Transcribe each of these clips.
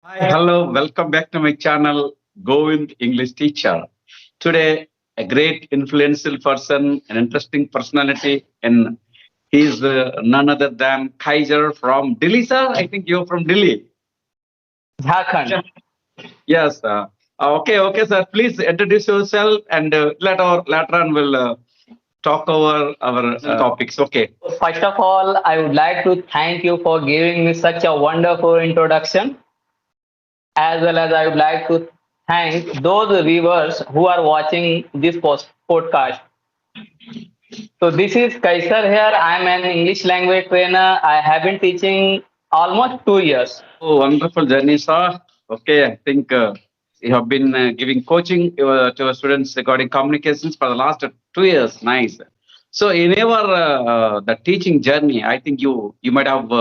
Hi, hello, welcome back to my channel, Govind English Teacher. Today, a great influential person, an interesting personality, and he's none other than Kaiser from Delhi, sir. I think you're from Delhi. Jharkhand. Yeah. Yes. Okay, sir. Please introduce yourself, and later on we'll talk over our topics. Okay. First of all, I would like to thank you for giving me such a wonderful introduction, as well as I would like to thank those viewers who are watching this podcast. So this is Kaisar here. I'm an English language trainer. I have been teaching almost 2 years. Oh, wonderful journey, sir. Okay, I think you have been giving coaching to our students regarding communications for the last 2 years. Nice. So, in your the teaching journey, I think you might have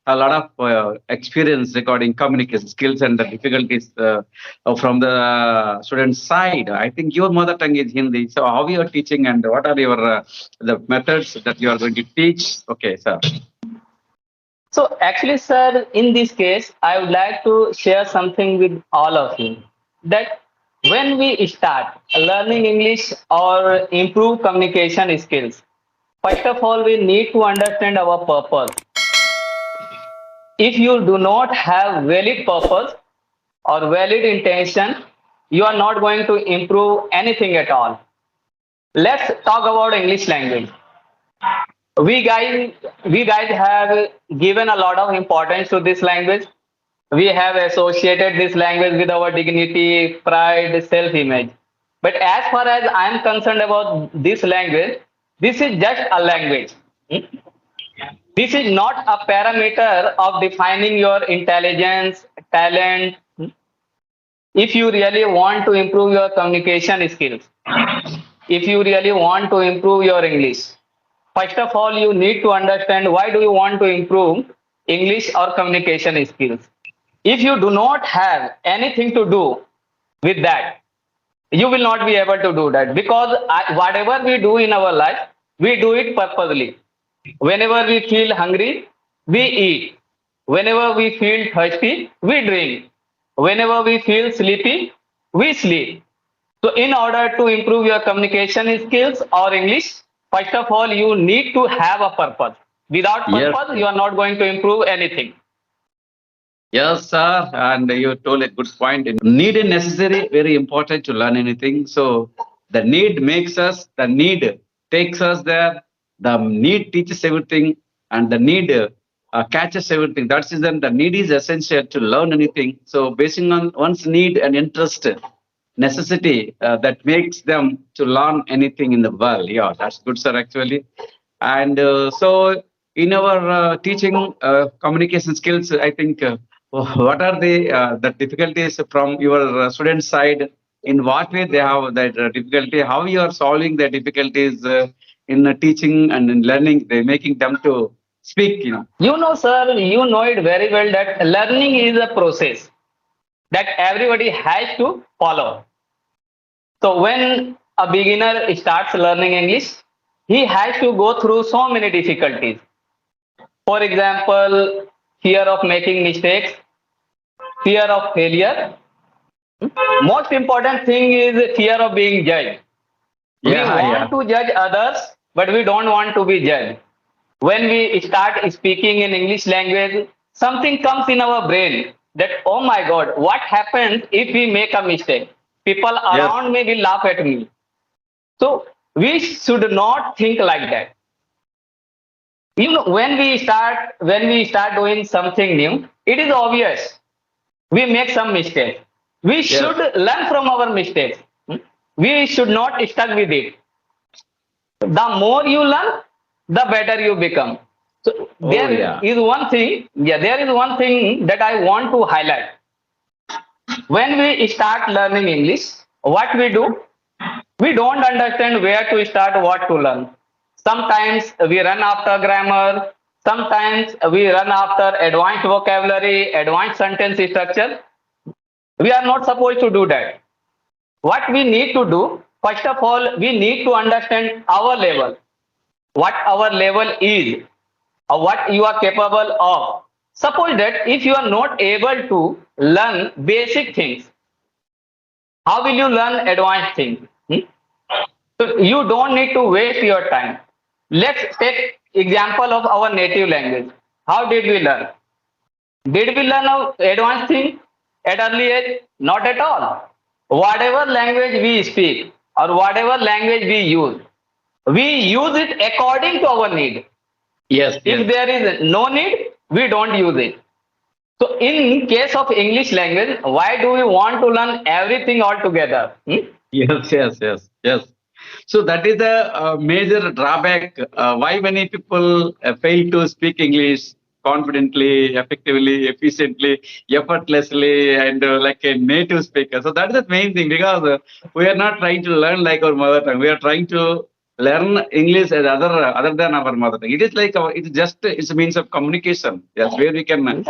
a lot of experience regarding communication skills and the difficulties from the student side. I think your mother tongue is Hindi. So, how you are teaching and what are your the methods that you are going to teach? Okay, sir. So actually, sir, in this case, I would like to share something with all of you that when we start learning English or improve communication skills, first of all, we need to understand our purpose. If you do not have valid purpose or valid intention, you are not going to improve anything at all. Let's talk about English language. We guys have given a lot of importance to this language. We have associated this language with our dignity, pride, self-image. But as far as I am concerned about this language, this is just a language. This is not a parameter of defining your intelligence, talent. If you really want to improve your communication skills, if you really want to improve your English, first of all, you need to understand why do you want to improve English or communication skills. If you do not have anything to do with that, you will not be able to do that because whatever we do in our life, we do it purposely. Whenever we feel hungry, we eat. Whenever we feel thirsty, we drink. Whenever we feel sleepy, we sleep. So, in order to improve your communication skills or English, first of all, you need to have a purpose. Without Yes. purpose, you are not going to improve anything. Yes, sir. And you told a good point. Need and necessary, very important to learn anything. So the need makes us, the need takes us there. The need teaches everything, and the need catches everything. That's the need is essential to learn anything. So basing on one's need and interest, necessity that makes them to learn anything in the world. Yeah, that's good, sir. Actually, and so in our teaching communication skills, I think what are the difficulties from your student side? In what way they have that difficulty? How you are solving the difficulties in teaching and in learning? They making them to speak. You know, sir, you know it very well that learning is a process that everybody has to follow. So when a beginner starts learning English, he has to go through so many difficulties. For example, fear of making mistakes, fear of failure. Most important thing is fear of being judged. We Yeah, yeah. want to judge others, but we don't want to be judged. When we start speaking in English language, something comes in our brain that, oh my God, what happens if we make a mistake? People Yes. around me will laugh at me. So we should not think like that. You know, when we start doing something new, it is obvious we make some mistakes. We Yes. should learn from our mistakes. We should not stuck with it. The more you learn, the better you become. So Oh, there yeah. is one thing, yeah, there is one thing that I want to highlight. When we start learning English, what we do, we don't understand where to start, what to learn. Sometimes we run after grammar, sometimes we run after advanced vocabulary, advanced sentence structure. We are not supposed to do that. What we need to do, first of all, we need to understand our level, what our level is, or what you are capable of. Suppose that if you are not able to learn basic things, how will you learn advanced things? So you don't need to waste your time. Let's take example of our native language. How did we learn? Did we learn advanced thing at early age? Not at all. Whatever language we speak or whatever language we use it according to our need. Yes, If yes. there is no need, we don't use it. So in case of English language, why do we want to learn everything altogether? Yes, yes, yes, yes. So that is a, major drawback. Why many people fail to speak English confidently, effectively, efficiently, effortlessly, and like a native speaker. So that is the main thing because we are not trying to learn like our mother tongue. We are trying to learn English as other than our mother tongue. It is like it's just it's a means of communication. Yes, where we can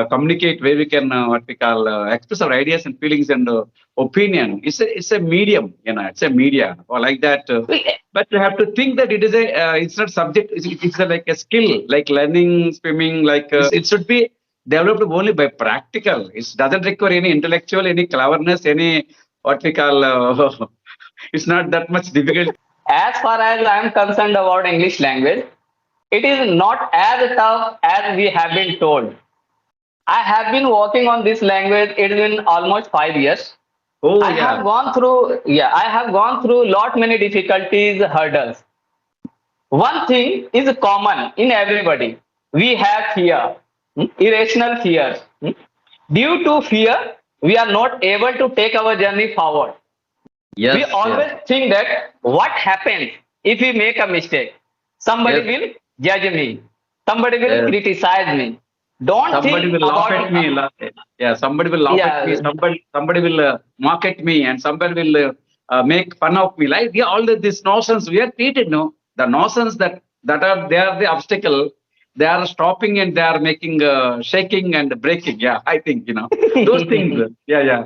communicate, where we can what we call express our ideas and feelings and opinion. It's a medium, it's a media or like that. But you have to think that it is a it's not subject. It's like a skill, like learning swimming. Like it should be developed only by practical. It doesn't require any intellectual, any cleverness, any what we call. It's not that much difficult. As far as I am concerned about English language, it is not as tough as we have been told. I have been working on this language. It's been almost 5 years. Oh I have yeah. gone through, yeah, I have gone through lot many difficulties, hurdles. One thing is common in everybody. We have fear, irrational fears. Due to fear, we are not able to take our journey forward. We Yes. Yes. always think that what happens if we make a mistake? Somebody Yes. will judge me. Somebody will Yes. criticize me. Don't Somebody think will laugh at me. about, Yeah, somebody will laugh at me. yeah, Somebody will mock at me, and somebody will make fun of me. Like yeah, all this nonsense we are treated. No, the nonsense that are they are the obstacle. They are stopping and they are making shaking and breaking. Yeah, I think those things. Yeah, yeah.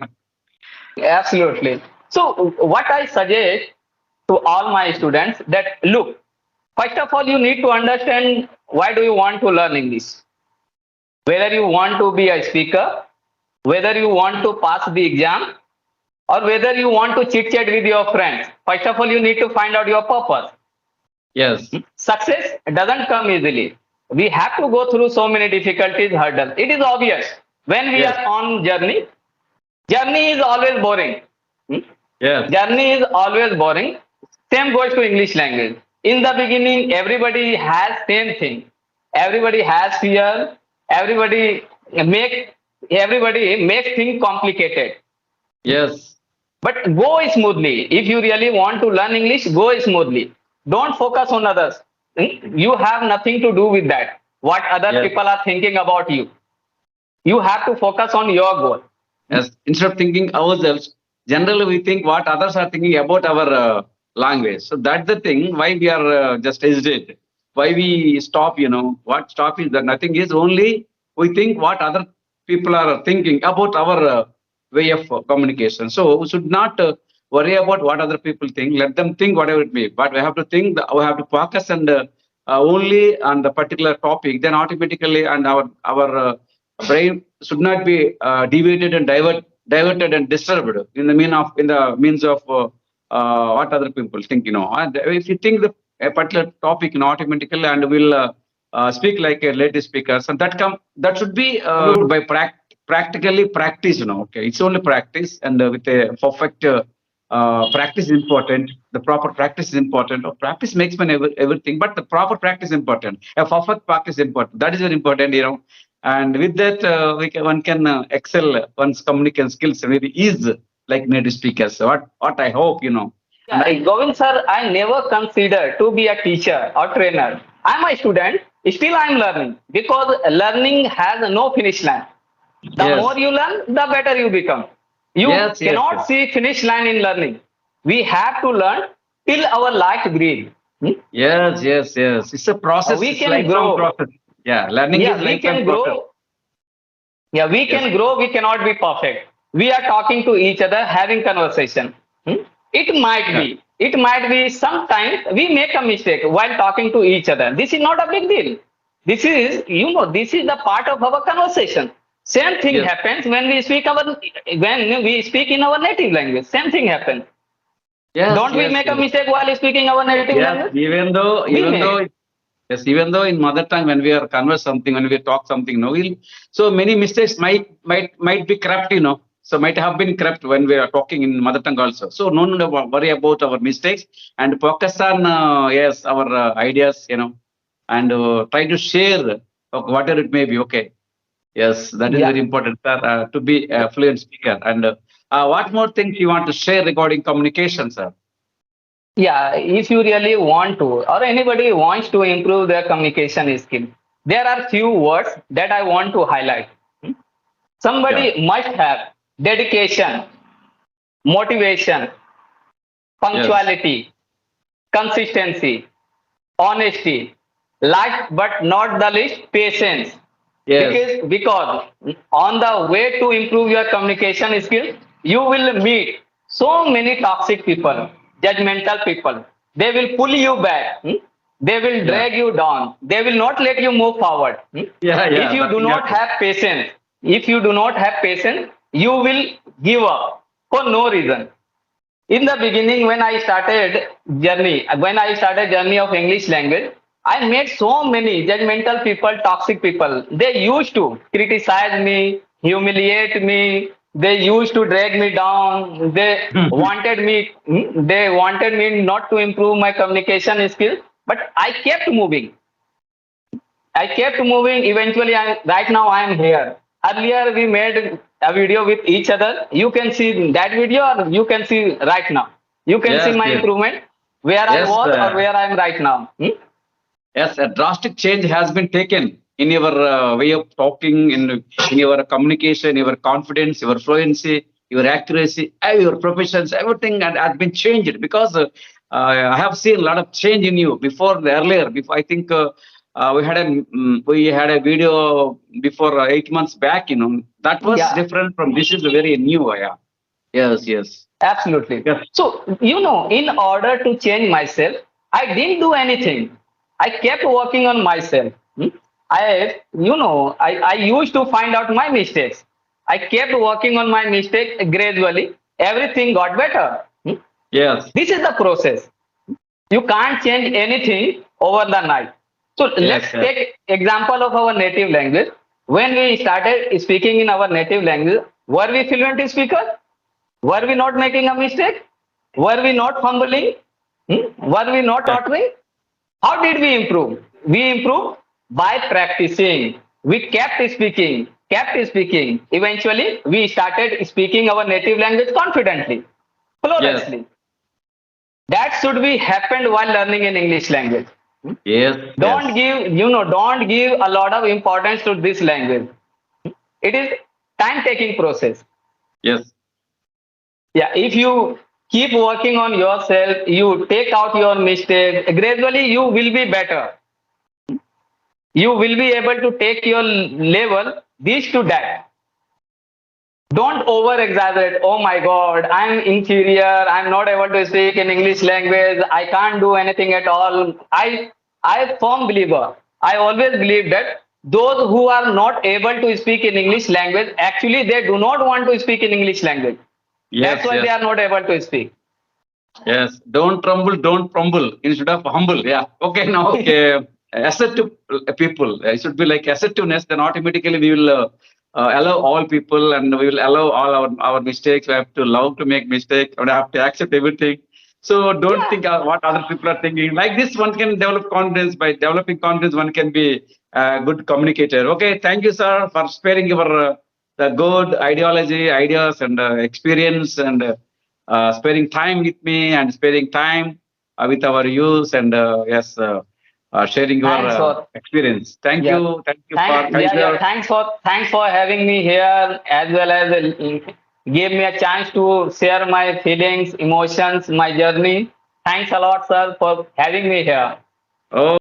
absolutely. So what I suggest to all my students that look, first of all, you need to understand why do you want to learn English? Whether you want to be a speaker, whether you want to pass the exam, or whether you want to chit chat with your friends. First of all, you need to find out your purpose. Yes, Success doesn't come easily. We have to go through so many difficulties, hurdles. It is obvious when we yes, are on journey. Journey is always boring. Hmm? yes, Journey is always boring. Same goes to English language. In the beginning, everybody has same thing. Everybody has fear. Everybody make everybody makes things complicated. yes, But go smoothly. If you really want to learn English, go smoothly. Don't focus on others. You have nothing to do with that. What other yes. people are thinking about you. You have to focus on your goal. As instead of thinking ourselves, generally we think what others are thinking about our language. So that's the thing why we are just hesitate. Why we stop, what stop is that nothing is only we think what other people are thinking about our way of communication. So we should not worry about what other people think. Let them think whatever it may. But we have to think, we have to focus and only on the particular topic. Then automatically, and our brain should not be deviated and diverted and disturbed in the means of what other people think. And if you think the a particular topic, automatically and will speak like a native speaker, so that should be by practically practice. Okay, it's only practice and with a perfect. Practice is important. The proper practice is important. Practice makes man everything, but the proper practice is important. A perfect practice is important. That is very important. And with that, one can excel one's communication skills very easy, like native speakers. So what I hope. And Yeah, Govind sir, I never considered to be a teacher or trainer. I'm a student, still I'm learning because learning has no finish line. The more yes, you learn, the better you become. You yes, yes, cannot yes, see finish line in learning. We have to learn till our last breath. yes, yes, yes. It's a process. We It's can lifelong grow. process. Yeah, learning is Yeah, we lifelong can process. grow. Yeah, we Yes, can grow. We cannot be perfect. We are talking to each other, having conversation. It might yeah, be. It might be sometimes we make a mistake while talking to each other. This is not a big deal. This is the part of our conversation. Same thing Yes. happens when we speak in our native language. Same thing happens. Yes. Don't we Yes. make a Yes. mistake while speaking our native Yes. language? We Even though make. yes, even though in mother tongue when we are converse something, when we talk something, no, so many mistakes might be correct, So might have been correct when we are talking in mother tongue also. So no worry about our mistakes and focus on yes our ideas, and try to share whatever it may be. Okay. Yes, that is very Yeah. important, sir, to be a fluent speaker. And what more things you want to share regarding communication, sir? Yeah, if you really want to, or anybody wants to improve their communication skill, there are few words that I want to highlight. Yeah. Somebody must have dedication, motivation, Yes. punctuality, consistency, honesty, last but not the least, patience. Yes. Because on the way to improve your communication skills, you will meet so many toxic people, judgmental people. They will pull you back. They will Yeah. drag you down. They will not let you move forward. Yeah. If Yeah. you That do thing not happens. have patience, if you do not have patience, you will give up for no reason. In the beginning, when I started journey of English language, I met so many judgmental people, toxic people. They used to criticize me, humiliate me. They used to drag me down. They wanted me not to improve my communication skills, but I kept moving. I kept moving. Eventually, right now I am here. Earlier, we made a video with each other. You can see that video, or you can see right now. You can see Yes. my Yes. improvement, where I Yes. was or where I am right now. Yes, a drastic change has been taken in your way of talking, in your communication, your confidence, your fluency, your accuracy, your professions, everything has been changed because I have seen a lot of change in you before earlier. Before I think we had a video before 8 months back. That was Yeah, different from this is very new. Yeah. Yes. Yes. absolutely. Yes. So, in order to change myself, I didn't do anything. I kept working on myself. I used to find out my mistakes. I kept working on my mistake gradually. Everything got better. Yes. This is the process. You can't change anything over the night. So let's Yes. Yes. take example of our native language. When we started speaking in our native language, were we fluent speakers? Were we not making a mistake? Were we not fumbling? Were we not Yes. tottering? How did we improve? We improved by practicing. We kept speaking. Eventually, we started speaking our native language confidently, Yes. flawlessly. That should be happened while learning an English language. Yes. Yes. Don't give a lot of importance to this language. It is time taking process. Yes. Yeah, if you keep working on yourself, you take out your mistakes, gradually you will be better. You will be able to take your level this to that. Don't over exaggerate. Oh my God, I'm inferior. I'm not able to speak in English language. I can't do anything at all. I firm believer. I always believe that those who are not able to speak in English language, actually they do not want to speak in English language. That's Yes. why they Yes. are not able to speak. Yes, don't tremble, don't crumble instead of humble. Yeah. Okay, now, okay. Assertive people. It should be like assertiveness, then automatically we will allow all people and we will allow all our mistakes. We have to love to make mistakes and have to accept everything. So don't Yeah. think what other people are thinking. Like this, one can develop confidence. By developing confidence, one can be a good communicator. Okay, thank you, sir, for sparing your the good ideology, ideas, and experience and. Sparing time with me and sparing time with our youth and yes, sharing your Thanks for experience. yeah. Thank you for Yeah. Kaiser. Thanks for having me here, as well as give me a chance to share my feelings, emotions, my journey. Thanks a lot, sir, for having me here. Oh,